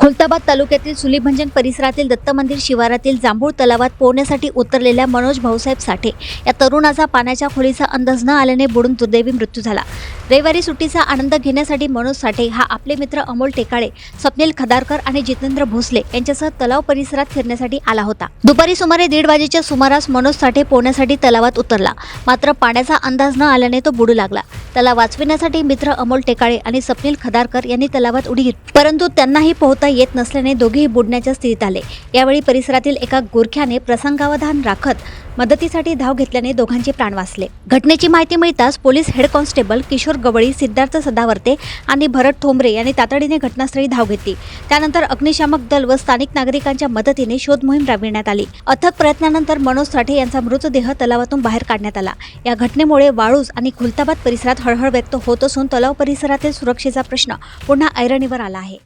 खुलताबाद तालुक्यातील सुलीभंजन परिसरातील दत्त मंदिर शिवारातील जांभूळ तलावात पोहण्यासाठी उतरलेल्या मनोज भाऊसाहेब साठे या तरुणाचा पाण्याच्या खोलीचा अंदाज न आल्याने बुडून दुर्दैवी मृत्यू झाला। रविवारी सुट्टीचा आनंद घेण्यासाठी मनोज साठे हा आपले मित्र अमोल टेकाळे, स्वप्नील खदारकर आणि जितेंद्र भोसले यांच्यासह तलाव परिसरात फिरण्यासाठी आला होता। दुपारी सुमारे 1:30 वाजेच्या सुमारास मनोज साठे पोहण्यासाठी तलावात उतरला, मात्र पाण्याचा अंदाज न आल्याने तो बुडू लागला। त्याला वाचविण्यासाठी मित्र अमोल टेकाळे आणि स्वप्नील खदारकर यांनी तलावात उडी घेतली, परंतु त्यांनाही पोहता येत नसल्याने दोघेही बुडण्याच्या स्थितीत आले। यावेळी परिसरातील एका गोरख्याने प्रसंगावधान राखत मदतीसाठी धाव घेतल्याने दोघांचे प्राण वाचले। घटनेची माहिती मिळताच पोलीस हेड कॉन्स्टेबल किशोर गवळी, सिद्धार्थ सदावर्ते आणि भरत थोंबरे यांनी तातडीने घटनास्थळी धाव घेतली। त्यानंतर अग्निशामक दल व स्थानिक नागरिकांच्या मदतीने शोध मोहीम राबविण्यात आली। अथक प्रयत्नानंतर मनोज साठे यांचा मृतदेह तलावातून बाहेर काढण्यात आला। या घटनेमुळे वाळूज आणि खुलताबाद परिसरात हळहळ व्यक्त होत असून तलाव परिसरातील सुरक्षेचा प्रश्न पुन्हा ऐरणीवर आला आहे।